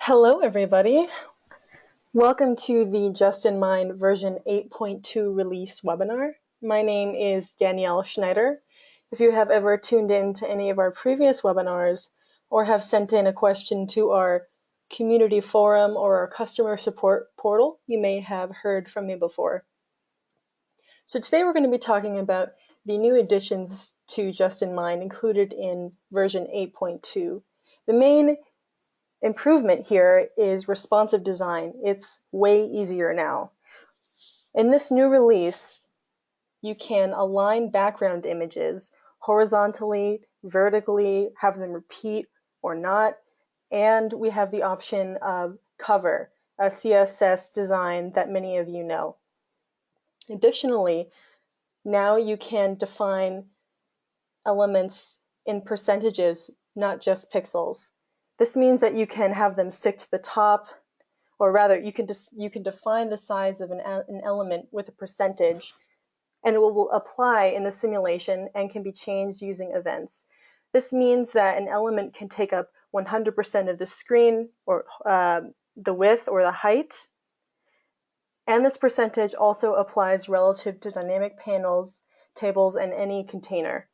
Hello, everybody. Welcome to the Justinmind version 8.2 release webinar. My name is Danielle Schneider. If you have ever tuned in to any of our previous webinars or have sent in a question to our community forum or our customer support portal, you may have heard from me before. So today we're going to be talking about the new additions to Justinmind included in version 8.2. The main improvement here is responsive design. It's way easier now. In this new release, you can align background images horizontally, vertically, have them repeat or not, and we have the option of cover, a CSS design that many of you know. Additionally, now you can define elements in percentages, not just pixels. This means that you can have them stick to the top, or rather, you can define the size of an element with a percentage, and it will apply in the simulation and can be changed using events. This means that an element can take up 100% of the screen, or the width or the height, and this percentage also applies relative to dynamic panels, tables, and any container.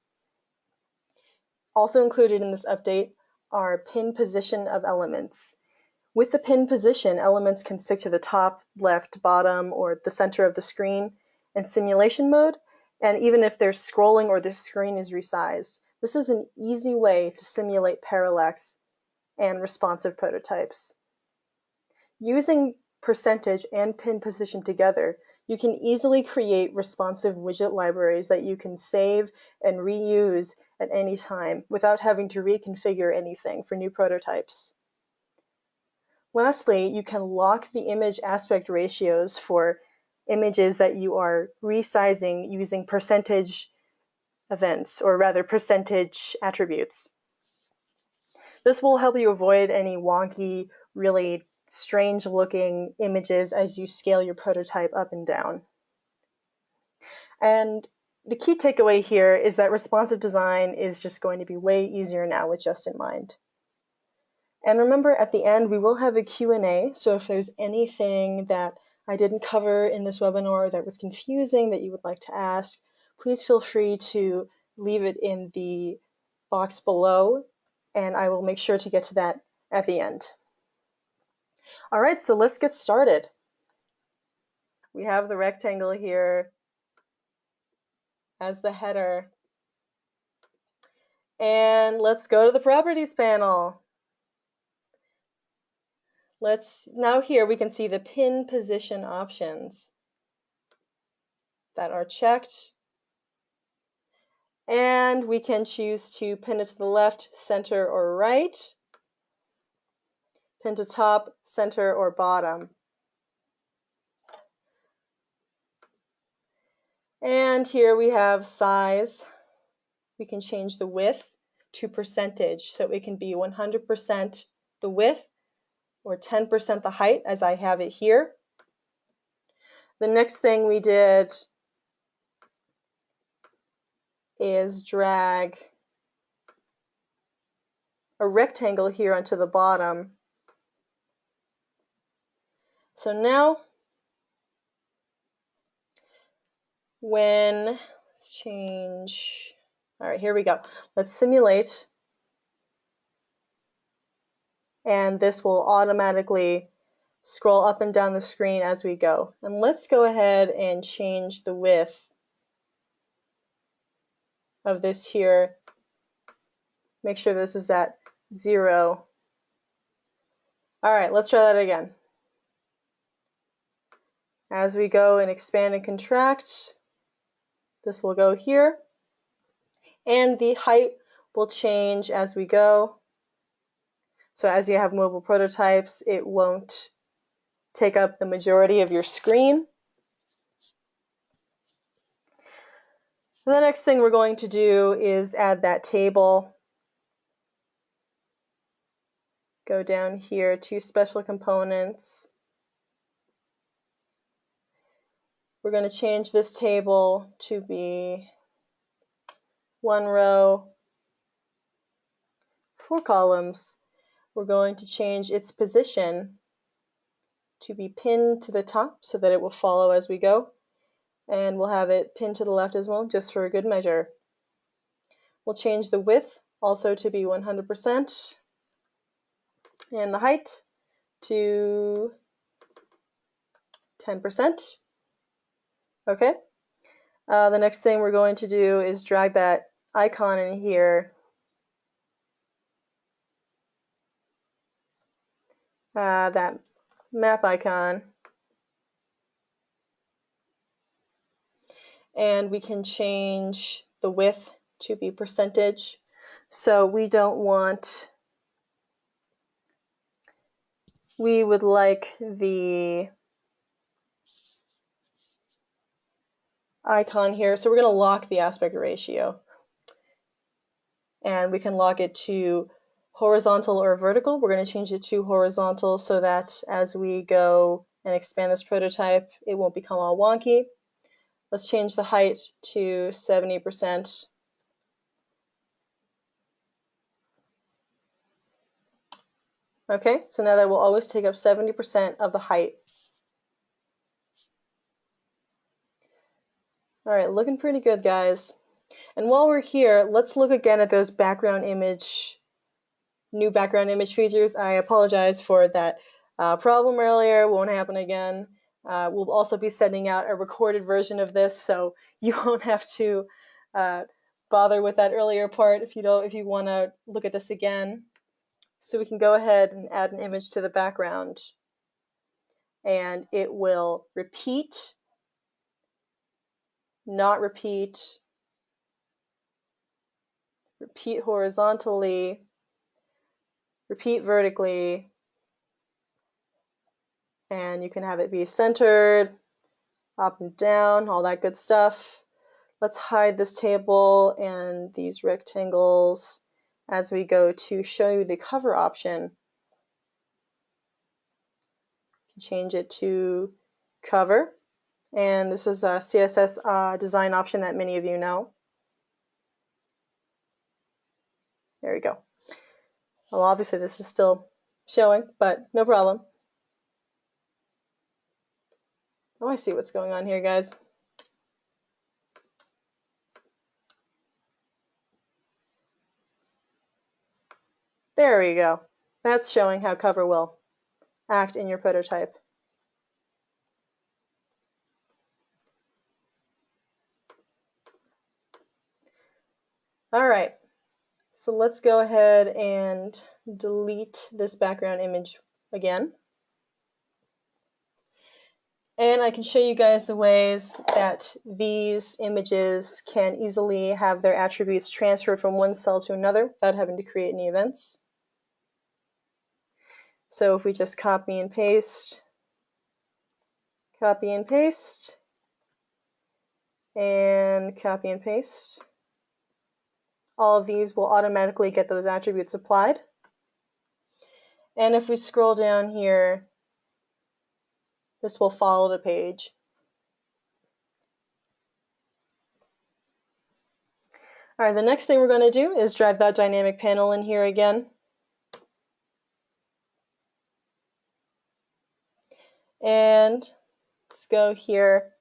Also included in this update are pin position of elements. With the pin position, elements can stick to the top, left, bottom, or the center of the screen in simulation mode, and even if they're scrolling or the screen is resized. This is an easy way to simulate parallax and responsive prototypes. Using percentage and pin position together, you can easily create responsive widget libraries that you can save and reuse at any time without having to reconfigure anything for new prototypes. Lastly, you can lock the image aspect ratios for images that you are resizing using percentage events, or rather percentage attributes. This will help you avoid any wonky, really strange looking images as you scale your prototype up and down. And the key takeaway here is that responsive design is just going to be way easier now with Justinmind. And remember, at the end, we will have a Q&A, so if there's anything that I didn't cover in this webinar that was confusing that you would like to ask, please feel free to leave it in the box below, and I will make sure to get to that at the end. All right, so let's get started. We have the rectangle here as the header. And let's go to the properties panel. Now here we can see the pin position options that are checked. And we can choose to pin it to the left, center, or right, pin to top, center, or bottom. And here we have size. We can change the width to percentage, so it can be 100% the width or 10% the height, as I have it here. The next thing we did is drag a rectangle here onto the bottom. So now, let's change, all right, here we go. Let's simulate, and this will automatically scroll up and down the screen as we go. And let's go ahead and change the width of this here. Make sure this is at 0. All right, let's try that again. As we go and expand and contract, this will go here, and the height will change as we go. So as you have mobile prototypes, it won't take up the majority of your screen. The next thing we're going to do is add that table. Go down here to special components. We're going to change this table to be 1 row, 4 columns. we're going to change its position to be pinned to the top so that it will follow as we go. And we'll have it pinned to the left as well, just for a good measure. We'll change the width also to be 100%, and the height to 10%. Okay. The next thing we're going to do is drag that icon in here. That map icon. And we can change the width to be percentage. So we would like the icon here. So we're going to lock the aspect ratio. And we can lock it to horizontal or vertical. We're going to change it to horizontal so that as we go and expand this prototype, it won't become all wonky. Let's change the height to 70%. Okay, so now that will always take up 70% of the height. All right, looking pretty good, guys. And while we're here, let's look again at those new background image features. I apologize for that problem earlier. Won't happen again. We'll also be sending out a recorded version of this, so you won't have to bother with that earlier part if you want to look at this again. So we can go ahead and add an image to the background, and it will repeat, not repeat, repeat horizontally, repeat vertically, and you can have it be centered, up and down, all that good stuff. Let's hide this table and these rectangles as we go to show you the cover option. Change it to cover, and this is a CSS design option that many of you know. There we go. Well, obviously this is still showing, but no problem. Oh, I see what's going on here, guys. There we go. That's showing how cover will act in your prototype. All right, so let's go ahead and delete this background image again. And I can show you guys the ways that these images can easily have their attributes transferred from one cell to another without having to create any events. So if we just copy and paste, and copy and paste, all of these will automatically get those attributes applied. And if we scroll down here, this will follow the page. All right, the next thing we're going to do is drag that dynamic panel in here again. And let's go here.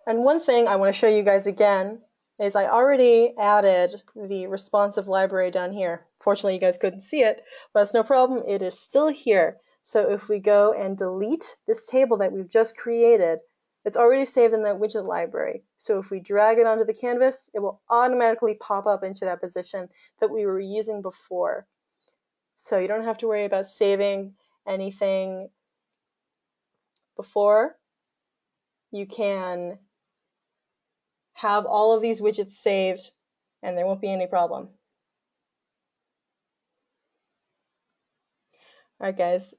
And one thing I want to show you guys again is I already added the responsive library down here. Fortunately, you guys couldn't see it, but it's no problem. It is still here. So if we go and delete this table that we've just created, it's already saved in that widget library. So if we drag it onto the canvas, it will automatically pop up into that position that we were using before. So you don't have to worry about saving anything before. You can have all of these widgets saved and there won't be any problem. All right, guys,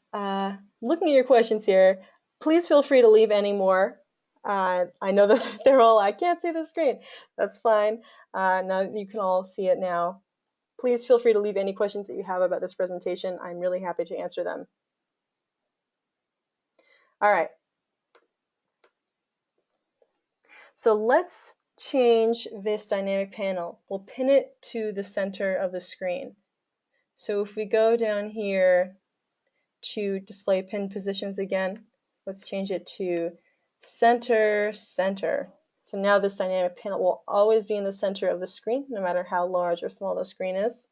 looking at your questions here, please feel free to leave any more. I know that they're all, I can't see the screen. That's fine. Now you can all see it now. Please feel free to leave any questions that you have about this presentation. I'm really happy to answer them. All right. So let's change this dynamic panel. We'll pin it to the center of the screen. So if we go down here to display pin positions again, let's change it to center, center. So now this dynamic panel will always be in the center of the screen, no matter how large or small the screen is.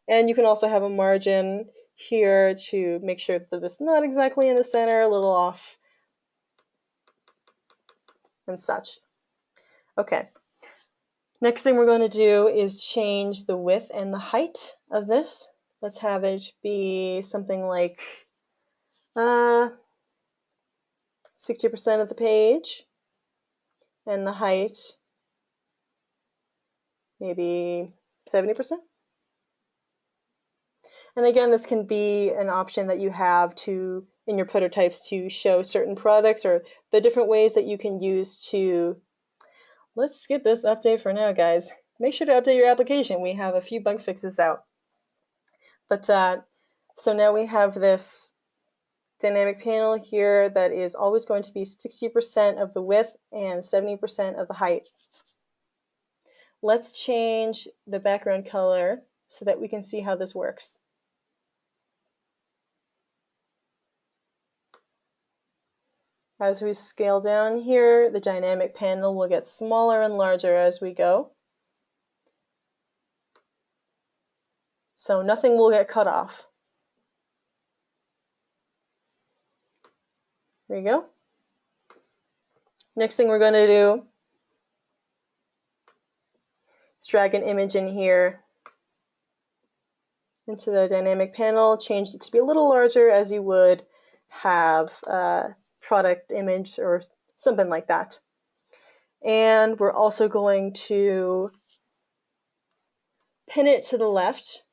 And you can also have a margin here to make sure that it's not exactly in the center, a little off, and such. Okay. Next thing we're going to do is change the width and the height of this. Let's have it be something like 60% of the page, and the height maybe 70%. And again, this can be an option that you have to in your prototypes to show certain products or the different ways that you can use to. Let's skip this update for now, guys. Make sure to update your application. We have a few bug fixes out. But so now we have this dynamic panel here that is always going to be 60% of the width and 70% of the height. Let's change the background color so that we can see how this works. As we scale down here, the dynamic panel will get smaller and larger as we go. So nothing will get cut off. There you go. Next thing we're going to do is drag an image in here into the dynamic panel, change it to be a little larger as you would have a product image or something like that. And we're also going to pin it to the left.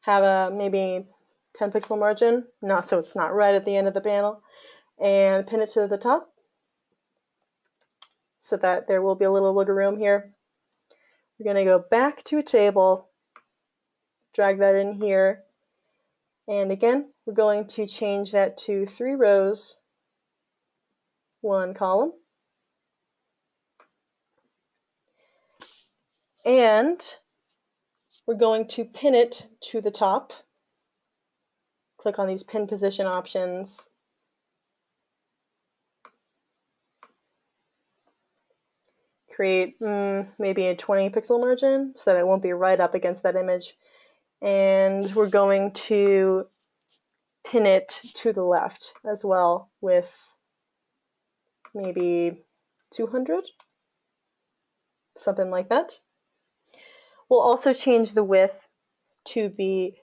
Have a maybe 10 pixel margin, not so it's not right at the end of the panel, and pin it to the top so that there will be a little wiggle room here. We're going to go back to a table, drag that in here, and again, we're going to change that to 3 rows, 1 column. And we're going to pin it to the top. Click on these pin position options. Create maybe a 20 pixel margin so that it won't be right up against that image. And we're going to pin it to the left as well with maybe 200, something like that. We'll also change the width to be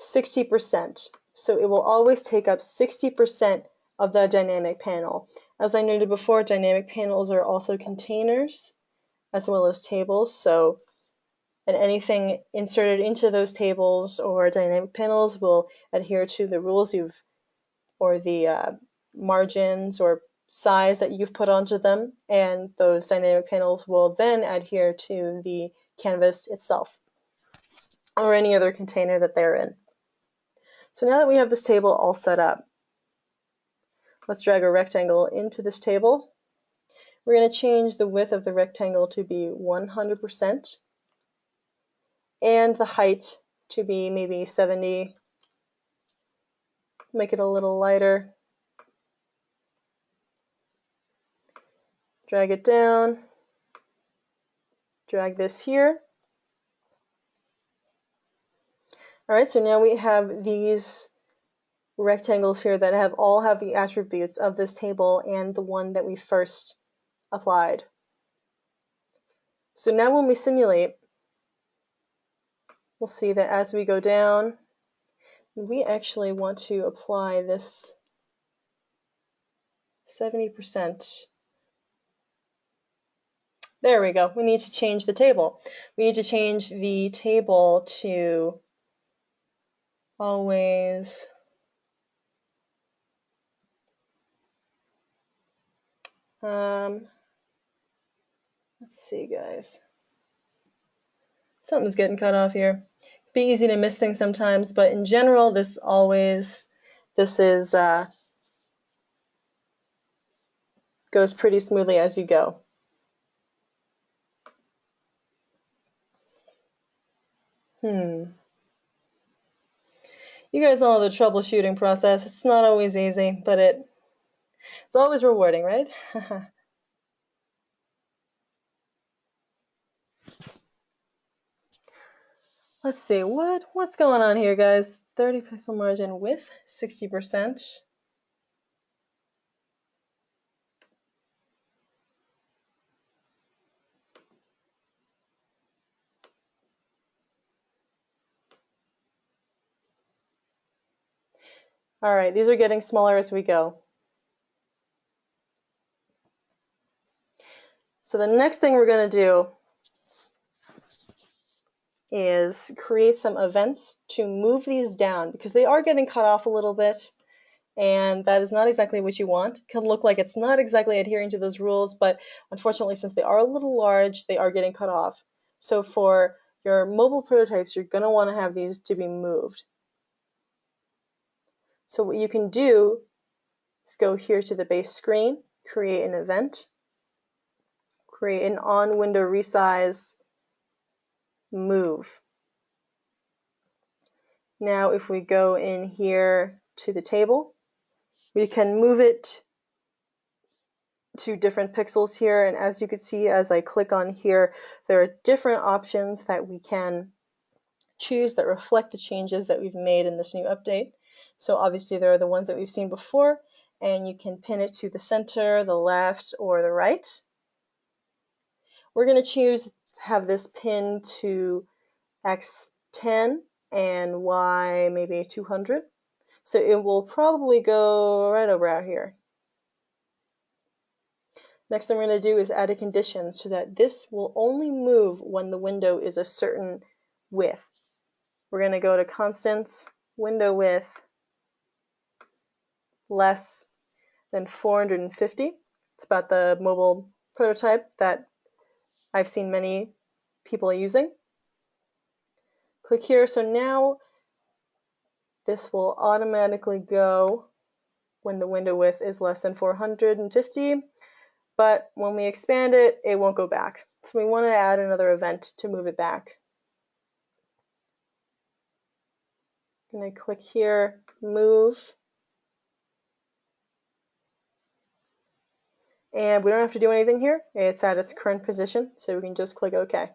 60%. So it will always take up 60% of the dynamic panel. As I noted before, dynamic panels are also containers as well as tables. So and anything inserted into those tables or dynamic panels will adhere to the rules or the margins or size that you've put onto them, and those dynamic panels will then adhere to the canvas itself or any other container that they're in. So now that we have this table all set up, let's drag a rectangle into this table. We're going to change the width of the rectangle to be 100% and the height to be maybe 70. Make it a little lighter. Drag it down. Drag this here. All right, so now we have these rectangles here that all have the attributes of this table and the one that we first applied. So now when we simulate, we'll see that as we go down, we actually want to apply this 70%. There we go. We need to change the table. We need to change the table to always let's see, guys. Something's getting cut off here. It'd be easy to miss things sometimes, but in general, this is goes pretty smoothly as you go. You guys know the troubleshooting process. It's not always easy, but it's always rewarding, right? Let's see, what's going on here, guys? 30 pixel margin with 60%. All right, these are getting smaller as we go. So the next thing we're going to do is create some events to move these down, because they are getting cut off a little bit, and that is not exactly what you want. It can look like it's not exactly adhering to those rules, but unfortunately, since they are a little large, they are getting cut off. So for your mobile prototypes, you're going to want to have these to be moved. So what you can do is go here to the base screen, create an event, create an on-window resize move. Now if we go in here to the table, we can move it to different pixels here, and as you can see, as I click on here, there are different options that we can choose that reflect the changes that we've made in this new update. So obviously there are the ones that we've seen before, and you can pin it to the center, the left, or the right. We're going to choose to have this pin to X10 and Y maybe 200. So it will probably go right over out here. Next thing we're going to do is add a condition so that this will only move when the window is a certain width. We're going to go to constant window width less than 450. It's about the mobile prototype that I've seen many people using. Click here. So now this will automatically go when the window width is less than 450, but when we expand it, it won't go back. So we want to add another event to move it back. I'm going to click here, move, and we don't have to do anything here. It's at its current position, so we can just click OK.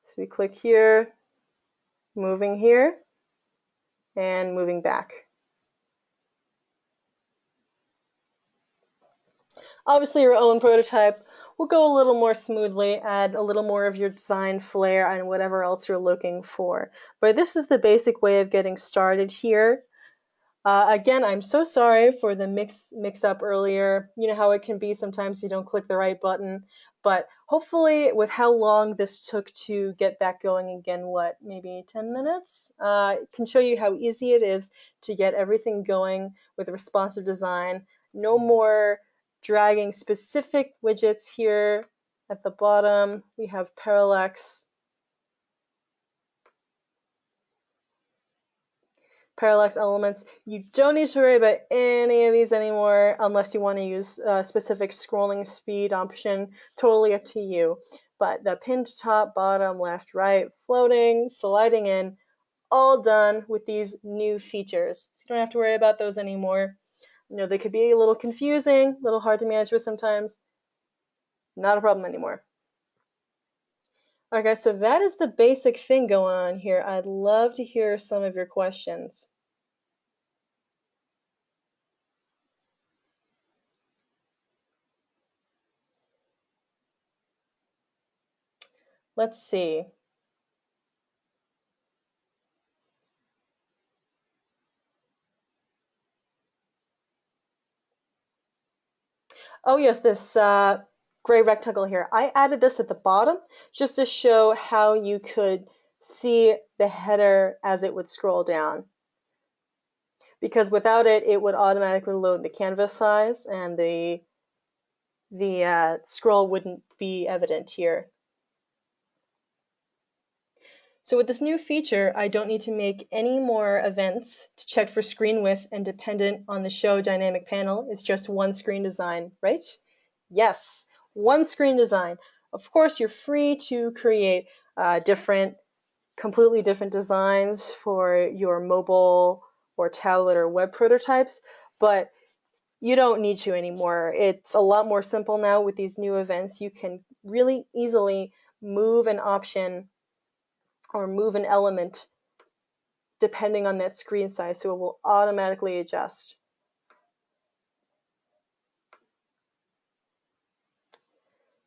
So we click here, moving here, and moving back. Obviously, your own prototype will go a little more smoothly, add a little more of your design flair and whatever else you're looking for. But this is the basic way of getting started here. Again, I'm so sorry for the mix-up earlier. You know how it can be sometimes you don't click the right button. But hopefully, with how long this took to get that going again, what, maybe 10 minutes? It can show you how easy it is to get everything going with responsive design. No more dragging specific widgets here at the bottom. We have parallax elements. You don't need to worry about any of these anymore unless you want to use a specific scrolling speed option. Totally up to you. But the pinned top, bottom, left, right, floating, sliding in, all done with these new features. So you don't have to worry about those anymore. You know, they could be a little confusing, a little hard to manage with sometimes. Not a problem anymore. Alright guys, so that is the basic thing going on here. I'd love to hear some of your questions. Let's see. Oh yes, this gray rectangle here. I added this at the bottom just to show how you could see the header as it would scroll down. Because without it, it would automatically load the canvas size and the scroll wouldn't be evident here. So with this new feature, I don't need to make any more events to check for screen width and dependent on the show dynamic panel. It's just one screen design, right? Yes, one screen design. Of course, you're free to create completely different designs for your mobile or tablet or web prototypes, but you don't need to anymore. It's a lot more simple now with these new events. You can really easily move an option or move an element depending on that screen size, so it will automatically adjust.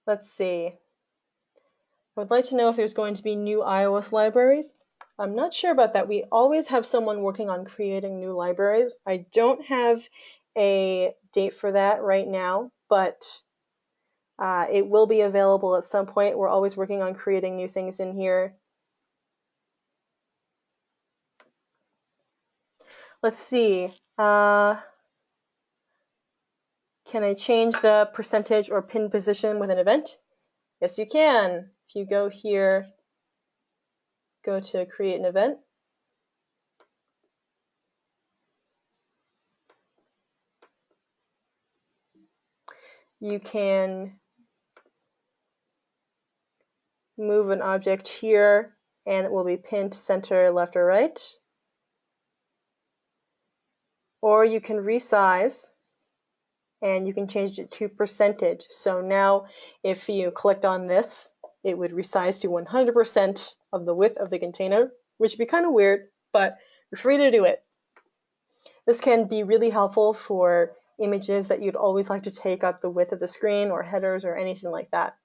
Let's see. I would like to know if there's going to be new iOS libraries. I'm not sure about that. We always have someone working on creating new libraries. I don't have a date for that right now, but it will be available at some point. We're always working on creating new things in here. Let's see. Can I change the percentage or pin position with an event? Yes, you can. If you go here, go to create an event. You can move an object here and it will be pinned to center, left or right. Or you can resize and you can change it to percentage. So now if you clicked on this, it would resize to 100% of the width of the container, which would be kind of weird, but you're free to do it. This can be really helpful for images that you'd always like to take up the width of the screen or headers or anything like that.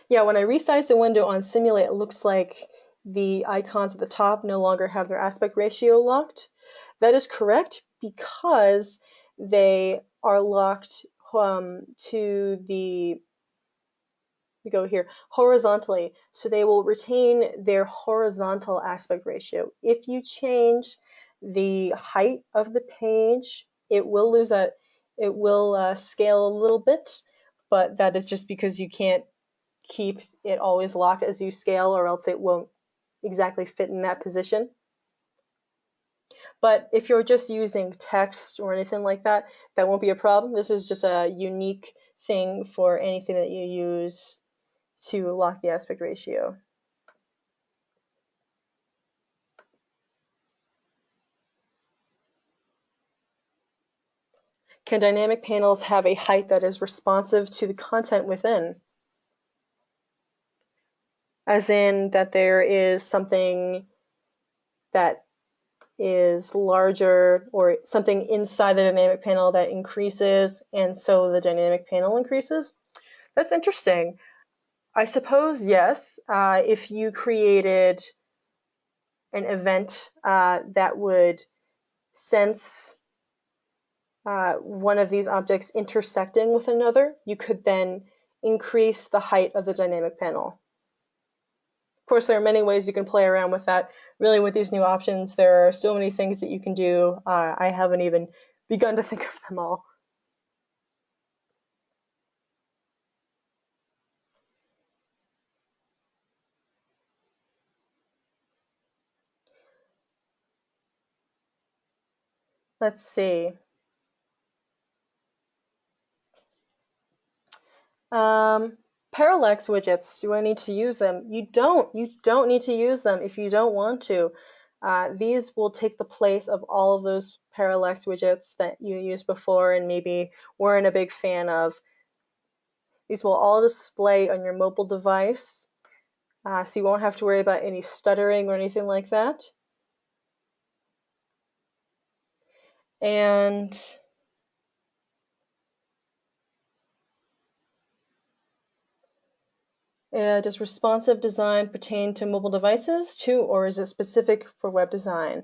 Yeah, when I resize the window on Simulate, it looks like the icons at the top no longer have their aspect ratio locked. That is correct because they are locked to the, we go here, horizontally. So they will retain their horizontal aspect ratio. If you change the height of the page, it will lose that, it will scale a little bit, but that is just because you can't keep it always locked as you scale, or else it won't exactly fit in that position. But if you're just using text or anything like that, that won't be a problem. This is just a unique thing for anything that you use to lock the aspect ratio. Can dynamic panels have a height that is responsive to the content within? As in that there is something that is larger or something inside the dynamic panel that increases, and so the dynamic panel increases? That's interesting. I suppose yes. If you created an event that would sense one of these objects intersecting with another, you could then increase the height of the dynamic panel. Of course, there are many ways you can play around with that. Really, with these new options, there are so many things that you can do. I haven't even begun to think of them all. Let's see. Parallax widgets, do I need to use them? You don't need to use them if you don't want to. These will take the place of all of those parallax widgets that you used before and maybe weren't a big fan of. These will all display on your mobile device, so you won't have to worry about any stuttering or anything like that. And does responsive design pertain to mobile devices too, or is it specific for web design?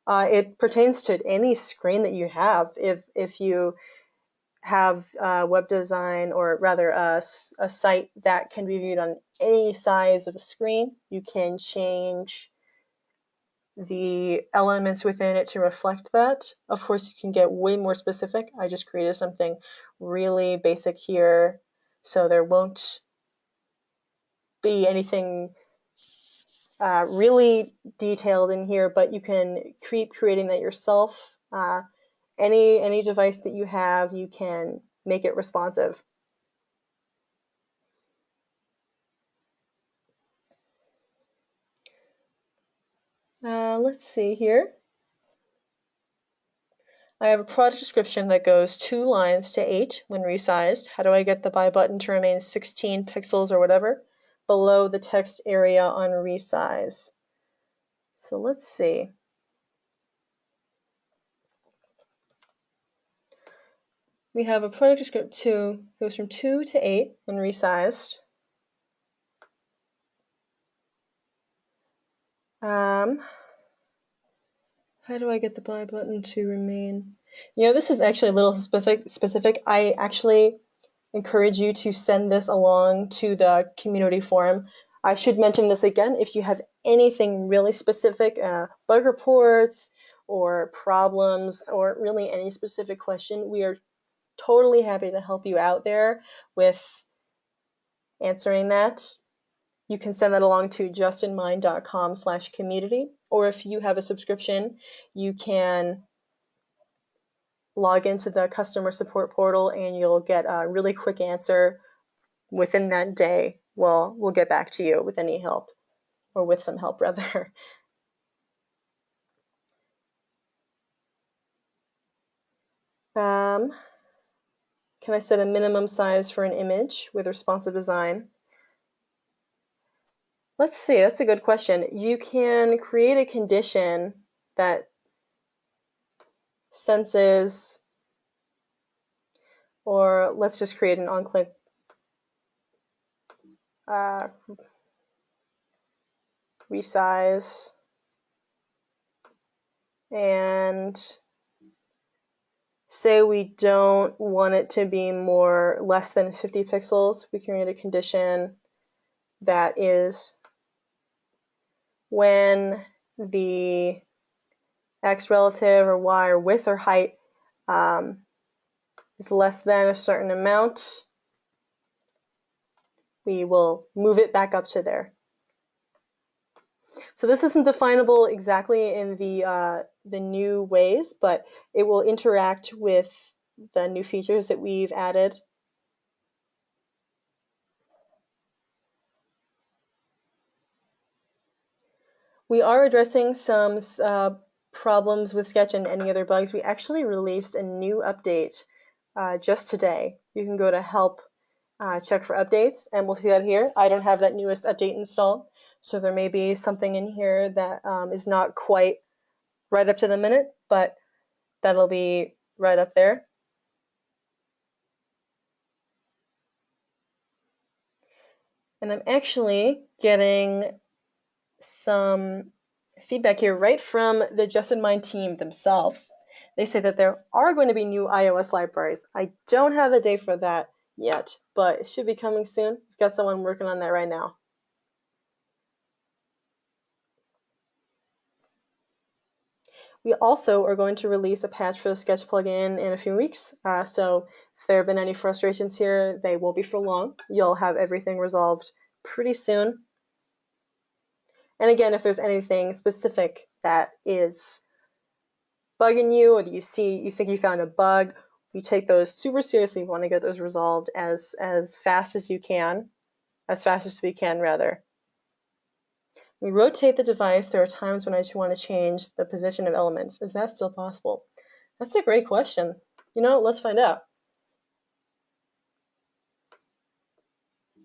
It pertains to any screen that you have. If you have web design, or rather a site that can be viewed on any size of a screen, you can change the elements within it to reflect that. Of course, you can get way more specific. I just created something really basic here so there won't be anything really detailed in here, but you can keep creating that yourself. Any device that you have, you can make it responsive. Let's see here. I have a product description that goes 2 lines to 8 when resized. How do I get the buy button to remain 16 pixels or whatever below the text area on resize? So let's see. We have a product description goes from 2 to 8 when resized. How do I get the buy button to remain? You know, this is actually a little specific. I actually encourage you to send this along to the community forum. I should mention this again. If you have anything really specific, bug reports or problems, or really any specific question, we are totally happy to help you out there with answering that. You can send that along to justinmind.com/community, or if you have a subscription, you can log into the customer support portal and you'll get a really quick answer within that day. We'll get back to you with any help, or with some help rather. Can I set a minimum size for an image with responsive design? Let's see, that's a good question. You can create a condition that senses, or let's just create an on-click resize, and say we don't want it to be less than 50 pixels. We can create a condition that is when the x relative or y or width or height is less than a certain amount, we will move it back up to there. So this isn't definable exactly in the new ways, but it will interact with the new features that we've added. We are addressing some problems with Sketch and any other bugs. We actually released a new update just today. You can go to help, check for updates, and we'll see that here. I don't have that newest update installed, so there may be something in here that is not quite right up to the minute, but that'll be right up there. And I'm actually getting some feedback here right from the Justinmind team themselves. They say that there are going to be new iOS libraries. I don't have a date for that yet, but it should be coming soon. We've got someone working on that right now. We also are going to release a patch for the Sketch plugin in a few weeks. So if there have been any frustrations here, they won't be for long. You'll have everything resolved pretty soon. And again, if there's anything specific that is bugging you, or that you think you found a bug, we take those super seriously. We want to get those resolved as fast as we can rather. We rotate the device. There are times when I just want to change the position of elements. Is that still possible? That's a great question. You know, let's find out.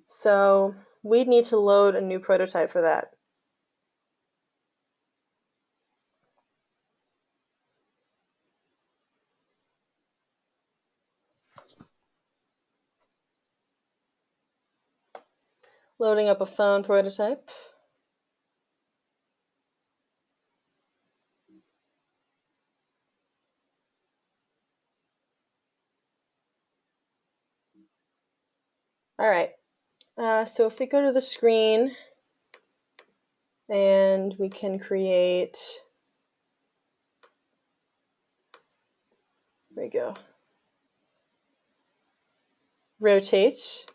So we'd need to load a new prototype for that. Loading up a phone prototype. All right. So if we go to the screen and we can create, there we go, rotate.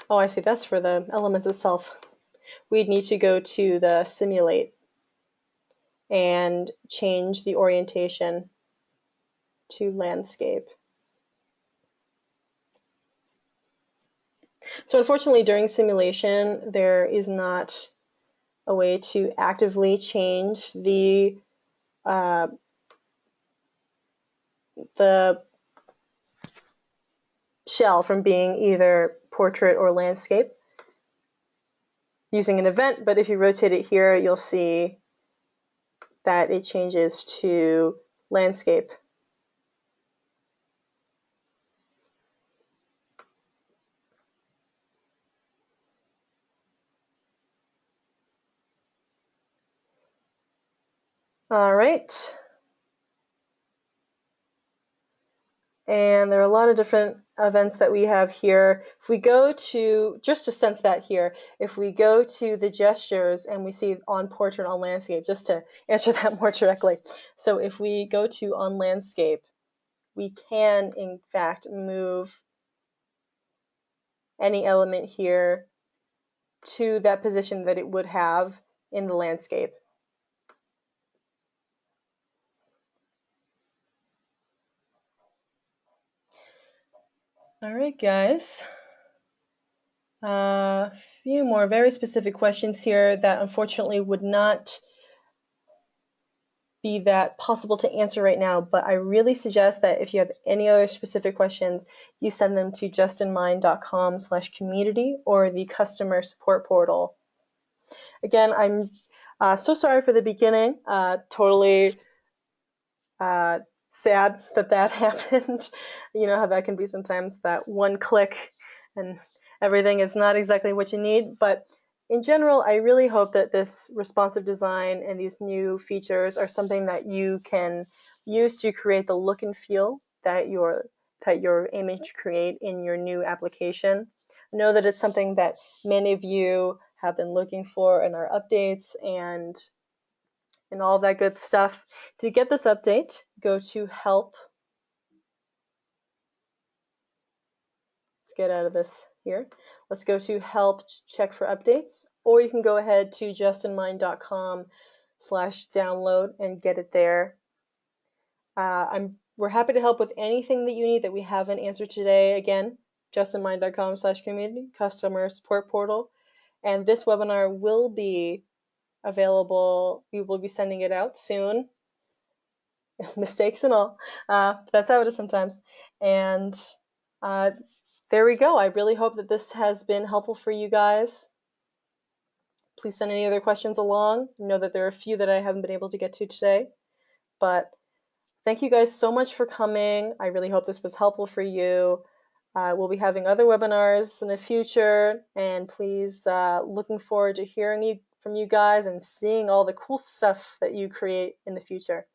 Oh, I see. That's for the element itself. We'd need to go to the simulate and change the orientation to landscape. So unfortunately, during simulation, there is not a way to actively change the shell from being either portrait or landscape using an event, but if you rotate it here, you'll see that it changes to landscape. All right. And there are a lot of different events that we have here. If we go to, just to sense that here, if we go to the gestures and we see on portrait, on landscape, just to answer that more directly. So if we go to on landscape, we can, in fact, move any element here to that position that it would have in the landscape. All right, guys. A few more very specific questions here that unfortunately would not be that possible to answer right now, but I really suggest that if you have any other specific questions, you send them to justinmind.com/community or the customer support portal. Again, I'm so sorry for the beginning. Totally sad that happened. You know how that can be sometimes, that one click and everything is not exactly what you need. But in general, I really hope that this responsive design and these new features are something that you can use to create the look and feel that you're aiming to create in your new application. I know that it's something that many of you have been looking for in our updates and all that good stuff. To get this update, go to help. Let's get out of this here. Let's go to help, check for updates, or you can go ahead to justinmind.com/download and get it there. We're happy to help with anything that you need that we haven't answered today. Again, justinmind.com/community, customer support portal. And this webinar will be available. We will be sending it out soon. Mistakes and all. That's how it is sometimes. And there we go. I really hope that this has been helpful for you guys. Please send any other questions along. I know that there are a few that I haven't been able to get to today. But thank you guys so much for coming. I really hope this was helpful for you. We'll be having other webinars in the future. And please, looking forward to hearing from you guys and seeing all the cool stuff that you create in the future.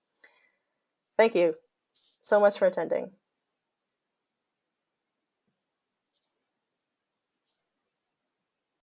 Thank you so much for attending.